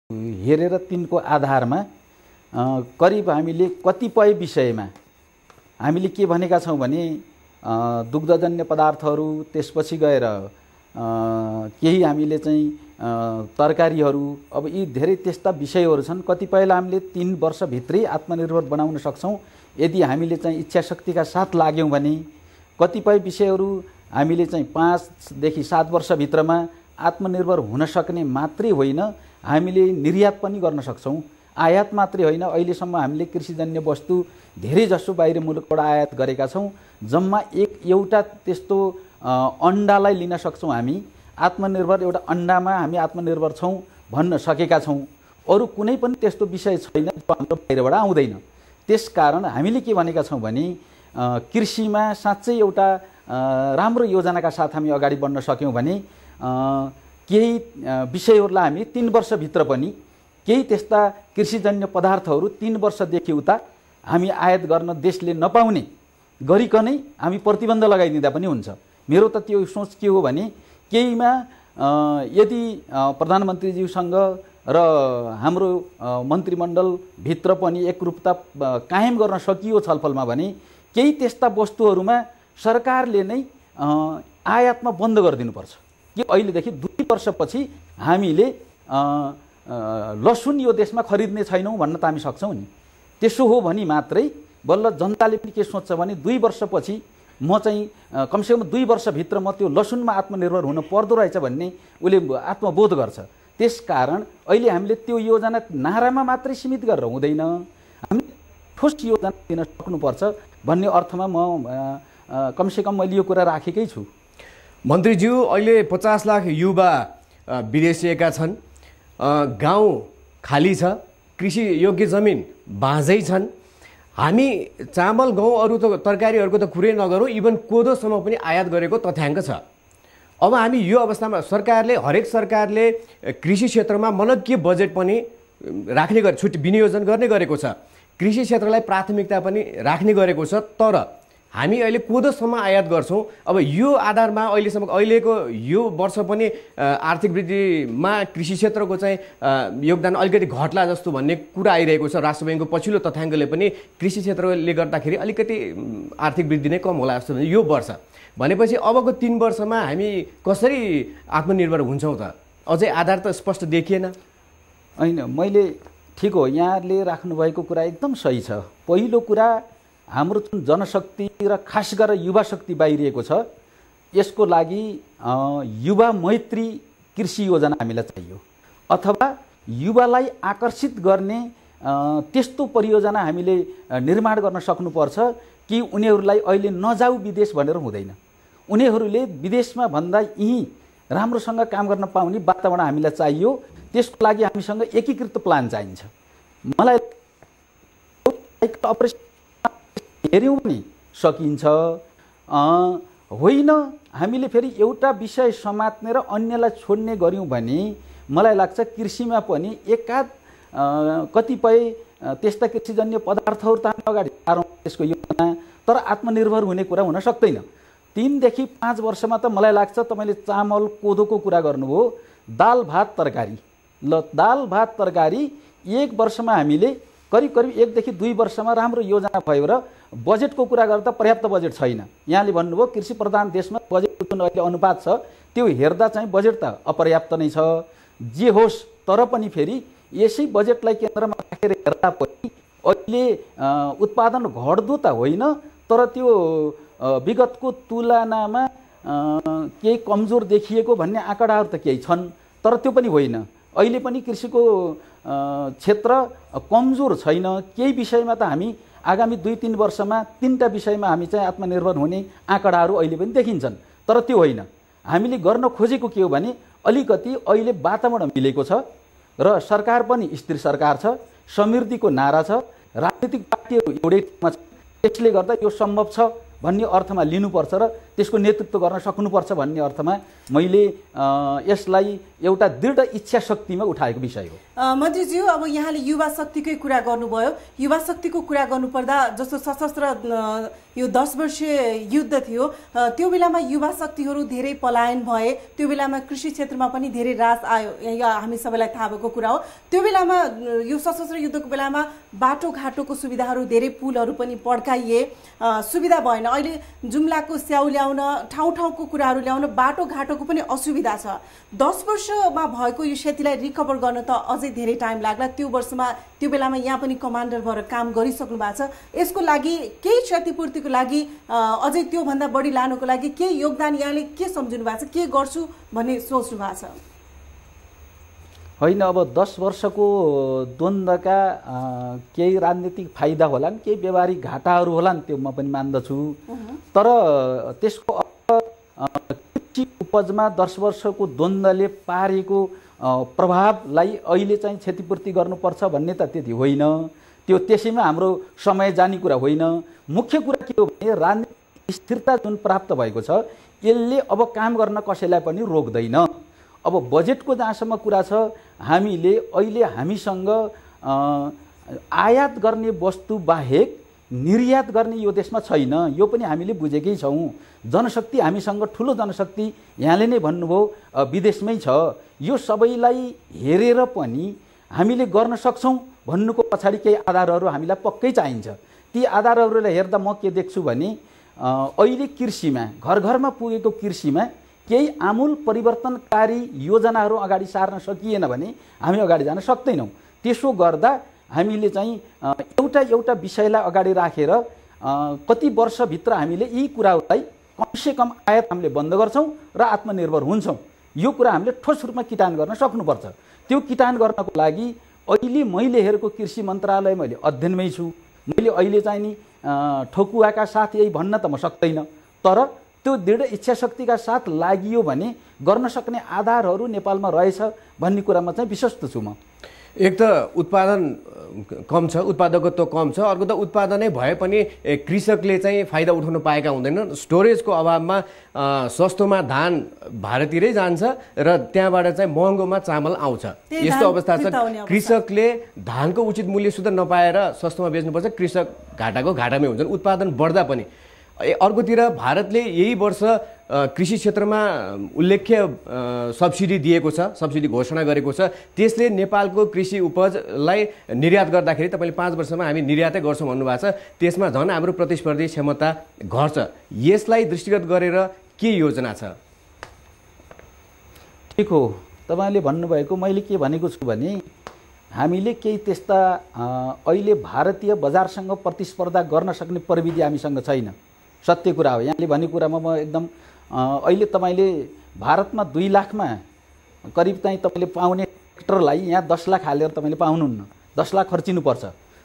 हेरेर तिनको आधारमा करिब हामीले कतिपय विषयमा हामीले के भनेका छौँ भने दुग्धजन्य पदार्थहरू, त्यसपछि गएर केही हामीले चाहिँ तरकारीहरू, अब यी धेरै त्यस्ता विषयहरू छन्। कतिपयलाई हामीले 3 वर्षभित्रै आत्मनिर्भर बनाउन सक्छौँ यदि हामीले चाहिँ इच्छाशक्तिका साथ लाग्यौँ भने। कतिपय विषयहरू हामीले चाहिँ 5 देखि 7 वर्षभित्रमा आत्मनिर्भर हुन सक्ने मात्रै होइन, हामीले निर्यात पनि गर्न सक्छौँ। आयात मात्रै होइन, अहिलेसम्म हामीले कृषिजन्य वस्तु धेरै जसो बाहिर मुलुकबाट आयात गरेका छौँ। जम्मा एउटा त्यस्तो अन्डालाई लिन सक्छौँ हामी आत्मनिर्भर, एउटा अन्डामा हामी आत्मनिर्भर छौँ भन्न सकेका छौँ। अरू कुनै पनि त्यस्तो विषय छैन जो हाम्रो बाहिरबाट आउँदैन। त्यसकारण हामीले के भनेका छौँ भने कृषिमा साँच्चै एउटा राम्रो योजनाका साथ हामी अगाडि बढ्न सक्यौँ भने केही विषयहरूलाई हामी 3 वर्षभित्र पनि केही त्यस्ता कृषिजन्य पदार्थहरू 3 वर्षदेखि उता हामी आयात गर्न देशले नपाउने गरिकनै हामी प्रतिबन्ध लगाइदिँदा पनि हुन्छ। मेरो त त्यो सोच के हो भने केहीमा यदि प्रधानमन्त्रीज्यूसँग र हाम्रो मन्त्रीमण्डलभित्र पनि एकरूपता कायम गर्न सकियो छलफलमा भने केही त्यस्ता वस्तुहरूमा सरकारले नै आयातमा बन्द गरिदिनुपर्छ कि अहिलेदेखि 2 वर्षपछि हामीले लसुन यो देशमा खरिद्ने छैनौँ भन्न त हामी सक्छौँ नि। त्यसो हो भने मात्रै बल्ल जनताले पनि के सोच्छ भने 2 वर्षपछि म चाहिँ कमसेकम 2 वर्षभित्र म त्यो लसुनमा आत्मनिर्भर हुन पर्दो रहेछ भन्ने उसले आत्मबोध गर्छ। त्यसकारण अहिले हामीले त्यो योजना नारामा मात्रै सीमित गरेर हुँदैन, हामी ठोस योजना दिन सक्नुपर्छ भन्ने अर्थमा म कमसेकम मैले यो कुरा राखेकै छु। मन्त्रीज्यू, अहिले 50 लाख युवा विदेशिएका छन्, गाउँ खाली छ, कृषि योग्य जमिन बाँझै छन्। हामी चामल, गहुँ, अरू त तरकारीहरूको त कुरै नगरौँ, इभन कोदोसम्म पनि आयात गरेको तथ्याङ्क छ। अब हामी यो अवस्थामा हरेक सरकारले कृषि क्षेत्रमा मनज्ञ बजेट पनि राख्ने छुट्टी विनियोजन गर्ने गरेको छ, कृषि क्षेत्रलाई प्राथमिकता पनि राख्ने गरेको छ। तर हामी अहिले कोदोसम्म आयात गर्छौँ। अब यो आधारमा अहिलेको यो वर्ष पनि आर्थिक वृद्धिमा कृषि क्षेत्रको चाहिँ योगदान अलिकति घट्ला जस्तो भन्ने कुरा आइरहेको छ। राष्ट्र ब्याङ्कको पछिल्लो तथ्याङ्कले पनि कृषि क्षेत्रले गर्दाखेरि अलिकति आर्थिक वृद्धि नै कम होला जस्तो भने यो वर्ष भनेपछि अबको 3 वर्षमा हामी कसरी आत्मनिर्भर हुन्छौँ त? अझै आधार त स्पष्ट देखिएन। होइन, मैले ठिक हो, यहाँले राख्नुभएको कुरा एकदम सही छ। पहिलो कुरा, हाम्रो जुन जनशक्ति र खास गरेर युवा शक्ति बाहिरिएको छ, यसको लागि युवा मैत्री कृषि योजना हामीलाई चाहियो, अथवा युवालाई आकर्षित गर्ने त्यस्तो परियोजना हामीले निर्माण गर्न सक्नुपर्छ कि उनीहरूलाई अहिले नजाऊ विदेश भनेर हुँदैन। उनीहरूले विदेशमा भन्दा यहीँ राम्रोसँग काम गर्न पाउने वातावरण हामीलाई चाहियो। त्यसको लागि हामीसँग एकीकृत प्लान चाहिन्छ। मलाई अपरेसन हेऱ्यौँ पनि सकिन्छ होइन। हामीले फेरि एउटा विषय समात्ने र अन्यलाई छोड्ने गऱ्यौँ भने मलाई लाग्छ कृषिमा पनि एकाध कतिपय त्यस्ता कृषिजन्य पदार्थहरू त हामी अगाडि सारौँ त्यसको योजना, तर आत्मनिर्भर हुने कुरा हुन सक्दैन। 3 देखि 5 वर्षमा त मलाई लाग्छ तपाईँले चामल, कोदोको कुरा गर्नुभयो, दाल भात तरकारी, ल दाल भात तरकारी 1 वर्षमा हामीले करिब 1 देखि 2 वर्षमा राम्रो योजना भयो र बजेटको कुरा गर्दा पर्याप्त बजेट छैन। यहाँले भन्नुभयो कृषि प्रधान देशमा बजेटको जुन अहिले अनुपात छ त्यो हेर्दा चाहिँ बजेट त अपर्याप्त नै छ। जे होस्, तर पनि फेरि यसै बजेटलाई केन्द्रमा राखेर हेर्दा पनि अहिले उत्पादन घट्दो त होइन, तर त्यो विगतको तुलनामा केही कमजोर देखिएको भन्ने आँकडाहरू त केही छन्, तर त्यो पनि होइन। अहिले पनि कृषिको क्षेत्र कमजोर छैन। केही विषयमा त हामी आगामी 2-3 वर्षमा 3टा विषयमा हामी चाहिँ आत्मनिर्भर हुने आँकडाहरू अहिले पनि देखिन्छन्, तर त्यो होइन। हामीले गर्न खोजेको के हो भने अलिकति अहिले वातावरण मिलेको छ र सरकार पनि स्थिर सरकार छ, समृद्धिको नारा छ, राजनीतिक पार्टीहरू एउटै ठाउँमा छ, त्यसले गर्दा यो सम्भव छ भन्ने अर्थमा लिनुपर्छ र त्यसको नेतृत्व गर्न सक्नुपर्छ भन्ने अर्थमा मैले यसलाई एउटा दृढ इच्छा शक्तिमा उठाएको विषय हो। मन्त्रीज्यू, अब यहाँले युवा शक्तिकै कुरा गर्नुभयो। युवा शक्तिको कुरा गर्नुपर्दा जस्तो सशस्त्र यो 10 वर्षीय युद्ध थियो, त्यो बेलामा युवा शक्तिहरू धेरै पलायन भए, त्यो बेलामा कृषि क्षेत्रमा पनि धेरै ह्रास आयो, हामी सबैलाई थाहा भएको कुरा हो। त्यो बेलामा यो सशस्त्र युद्धको बेलामा बाटोघाटोको सुविधाहरू, धेरै पुलहरू पनि पड्काइए, सुविधा भएन। अहिले जुम्लाको स्याउ ल्याउन, ठाउँ ठाउँको कुराहरू ल्याउन बाटोघाटोको पनि असुविधा छ। 10 वर्षमा भएको यो क्षतिलाई रिकभर गर्न त अझै धेरै टाइम लाग्ला। त्यो बेलामा यहाँ पनि कमान्डर भएर काम गरिसक्नु भएको छ। यसको लागि केही क्षतिपूर्तिको लागि अझै त्योभन्दा बढी लानुको लागि के योगदान यहाँले के सम्झिनु भएको छ, के गर्छु भन्ने सोच्नु भएको छ? होइन, अब 10 वर्षको द्वन्द्वका केही राजनीतिक फाइदा होलान्, केही व्यवहारिक घाटाहरू होलान्, त्यो म पनि मान्दछु। तर त्यसको कृषि उपजमा 10 वर्षको द्वन्द्वले पारेको प्रभावलाई अहिले चाहिँ क्षतिपूर्ति गर्नुपर्छ भन्ने त त्यति होइन। त्यो त्यसैमा हाम्रो समय जाने कुरा होइन। मुख्य कुरा के हो भने राजनीतिक स्थिरता जुन प्राप्त भएको छ, यसले अब काम गर्न कसैलाई पनि रोक्दैन। अब बजेटको जहाँसम्म कुरा छ, हामीले अहिले हामीसँग आयात गर्ने वस्तु बाहेक निर्यात गर्ने यो देशमा छैन। यो पनि हामीले बुझेकै छौँ। जनशक्ति हामीसँग ठुलो जनशक्ति यहाँले नै भन्नुभयो विदेशमै छ। यो सबैलाई हेरेर पनि हामीले गर्न सक्छौँ भन्नुको पछाडि केही आधारहरू हामीलाई पक्कै चाहिन्छ। ती आधारहरूलाई हेर्दा म के देख्छु भने अहिले कृषिमा, घर घरमा पुगेको कृषिमा केही आमूल परिवर्तनकारी योजनाहरू अगाडि सार्न सकिएन भने हामी अगाडि जान सक्दैनौँ। त्यसो गर्दा हामीले चाहिँ एउटा विषयलाई अगाडि राखेर कति वर्षभित्र हामीले यी कुराहरूलाई कमसेकम आयात हामीले बन्द गर्छौँ र आत्मनिर्भर हुन्छौँ। यो कुरा हामीले ठोस रूपमा किटान गर्न सक्नुपर्छ। त्यो किटान गर्नको लागि अहिले मैले हेरेको कृषि मन्त्रालय मैले अध्ययनमै छु। मैले अहिले चाहिँ नि ठोकुवाका साथ यही भन्न त म सक्दैन, तर त्यो दृढ इच्छा शक्तिका साथ लागियो भने गर्न सक्ने आधारहरू नेपालमा रहेछ भन्ने कुरामा चाहिँ विश्वस्त छु म। एक त उत्पादन कम छ, उत्पादकत्व कम छ, अर्को त उत्पादनै भए पनि कृषकले चाहिँ फाइदा उठाउन पाएका हुँदैनन्। स्टोरेजको अभावमा सस्तोमा धान भारततिरै जान्छ र त्यहाँबाट चाहिँ महँगोमा चामल आउँछ। यस्तो अवस्था छ। कृषकले धानको उचित मूल्य सुध नपाएर सस्तोमा बेच्नुपर्छ, कृषक घाटाको घाटामै हुन्छन् उत्पादन बढ्दा पनि। अर्कोतिर भारतले यही वर्ष कृषि क्षेत्रमा उल्लेख्य सब्सिडी दिएको छ, सब्सिडी घोषणा गरेको छ। त्यसले नेपालको कृषि उपजलाई निर्यात गर्दाखेरि तपाईँले 5 वर्षमा हामी निर्यातै गर्छौँ भन्नुभएको छ। त्यसमा झन् हाम्रो प्रतिस्पर्धी क्षमता घट्छ। यसलाई दृष्टिगत गरेर के योजना छ? ठिक हो, तपाईँले भन्नुभएको मैले के भनेको छु भने हामीले केही त्यस्ता अहिले भारतीय बजारसँग प्रतिस्पर्धा गर्न सक्ने प्रविधि हामीसँग छैन। सत्य कुरा हो। यहाँले भनेको कुरामा म एकदम अहिले तपाईँले भारतमा 2 लाखमा करिब चाहिँ तपाईँले पाउने ट्र्याक्टरलाई यहाँ 10 लाख हालेर तपाईँले पाउनुहुन्न। 10 लाख खर्चिनुपर्छ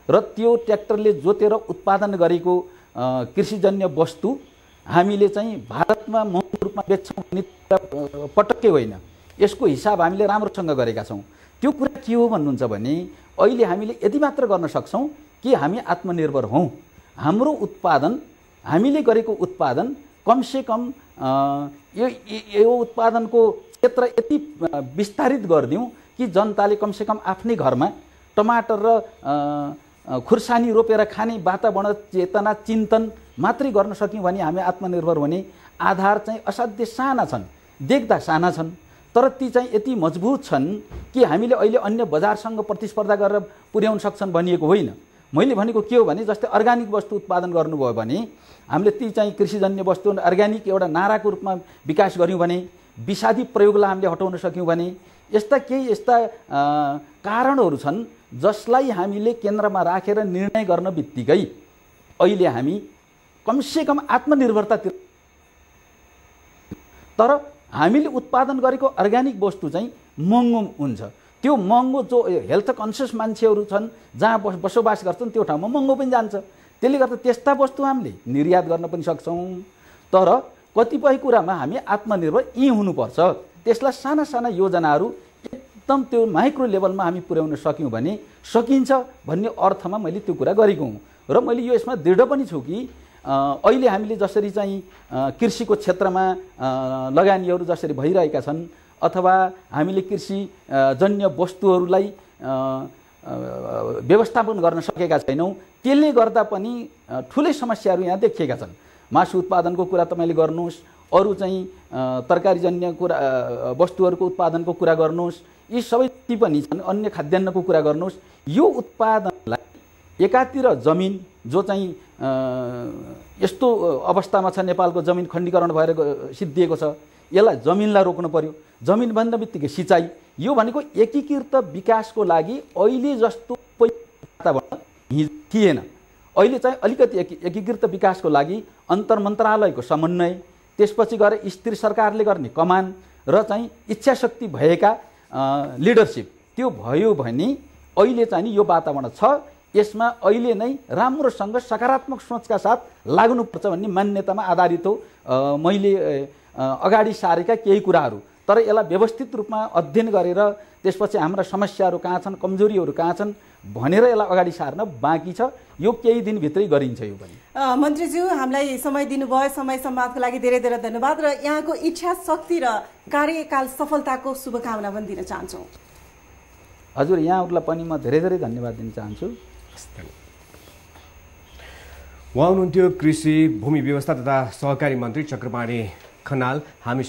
र त्यो ट्र्याक्टरले जोतेर उत्पादन गरेको कृषिजन्य वस्तु हामीले चाहिँ भारतमा महँगो रूपमा बेच्छौँ भन्ने पटक्कै होइन। यसको हिसाब हामीले राम्रोसँग गरेका छौँ। त्यो कुरा के हो भन्नुहुन्छ भने अहिले हामीले यति मात्र गर्न सक्छौँ कि हामी आत्मनिर्भर हौँ। हाम्रो उत्पादन, हामीले गरेको उत्पादन कमसेकम यो उत्पादनको क्षेत्र यति विस्तारित गरिदिउँ कि जनताले कमसेकम आफ्नै घरमा टमाटर र खुर्सानी रोपेर खाने वातावरण, चेतना, चिन्तन मात्रै गर्न सक्यौँ भने हामी आत्मनिर्भर हुने आधार चाहिँ असाध्य साना छन्, देख्दा साना छन्, तर ती चाहिँ यति मजबुत छन् कि हामीले अहिले अन्य बजारसँग प्रतिस्पर्धा गरेर पुर्याउन सक्छन् भनिएको होइन। मैले भनेको के हो भने जस्तै अर्ग्यानिक वस्तु उत्पादन गर्नुभयो भने हामीले ती चाहिँ कृषिजन्य वस्तु अर्ग्यानिक एउटा नाराको रूपमा विकास गऱ्यौँ भने, विषादी प्रयोगलाई हामीले हटाउन सक्यौँ भने, यस्ता कारणहरू छन् जसलाई हामीले केन्द्रमा राखेर निर्णय गर्न बित्तिकै अहिले हामी कमसेकम आत्मनिर्भरतातिर, तर हामीले उत्पादन गरेको अर्ग्यानिक वस्तु चाहिँ महँगो हुन्छ। त्यो महँगो जो हेल्थ कन्सियस मान्छेहरू छन्, जहाँ बसोबास गर्छन्, त्यो ठाउँमा महँगो पनि जान्छ। त्यसले गर्दा त्यस्ता वस्तु हामीले निर्यात गर्न पनि सक्छौँ। तर कतिपय कुरामा हामी आत्मनिर्भर यहीँ हुनुपर्छ। त्यसलाई साना साना योजनाहरू एकदम त्यो माइक्रो लेभलमा हामी पुर्याउन सक्यौँ भने सकिन्छ भन्ने अर्थमा मैले त्यो कुरा गरेको हुँ। र मैले यो यसमा दृढ पनि छु कि अहिले हामीले जसरी चाहिँ कृषिको क्षेत्रमा लगानीहरू जसरी भइरहेका छन् अथवा हामीले कृषि जन्य वस्तुहरूलाई व्यवस्थापन गर्न सकेका छैनौँ, त्यसले गर्दा पनि ठुलै समस्याहरू यहाँ देखिएका छन्। मासु उत्पादनको कुरा तपाईँले गर्नुहोस्, अरू चाहिँ तरकारीजन्य कुरा वस्तुहरूको उत्पादनको कुरा गर्नुहोस्, यी सबै पनि छन्। अन्य खाद्यान्नको कुरा गर्नुहोस्, यो उत्पादनलाई एकातिर जमिन जो चाहिँ यस्तो अवस्थामा छ, नेपालको जमिन खण्डीकरण भएर सिद्धिएको छ, यसलाई जमिनलाई रोक्नु पर्यो। जमिन भन्ने बित्तिकै सिँचाइ, यो भनेको एकीकृत विकासको लागि अहिले जस्तो वातावरण थिएन। अहिले चाहिँ अलिकति एकीकृत विकासको लागि अन्तर मन्त्रालयको समन्वय, त्यसपछि गएर स्थिर सरकारले गर्ने कमान र चाहिँ इच्छाशक्ति भएका लिडरसिप, त्यो भयो भने अहिले चाहिँ यो वातावरण छ। यसमा अहिले नै राम्रोसँग सकारात्मक सोचका साथ लाग्नुपर्छ भन्ने मान्यतामा आधारित हो मैले अगाडि सारेका केही कुराहरू। तर यसलाई व्यवस्थित रूपमा अध्ययन गरेर त्यसपछि हाम्रा समस्याहरू कहाँ छन्, कमजोरीहरू कहाँ छन् भनेर यसलाई अगाडि सार्न बाँकी छ। यो केही दिनभित्रै गरिन्छ। यो पनि मन्त्रीज्यू, हामीलाई समय दिनुभयो, समय सम्वादको लागि धेरै धेरै धन्यवाद र यहाँको इच्छा शक्ति र कार्यकाल सफलताको शुभकामना पनि दिन चाहन्छु। हजुर, यहाँहरूलाई पनि म धेरै धेरै धन्यवाद दिन चाहन्छु। उहाँ हुनुहुन्थ्यो कृषि, भूमि व्यवस्था तथा सहकारी मन्त्री चक्रपाणी खनाल। हामी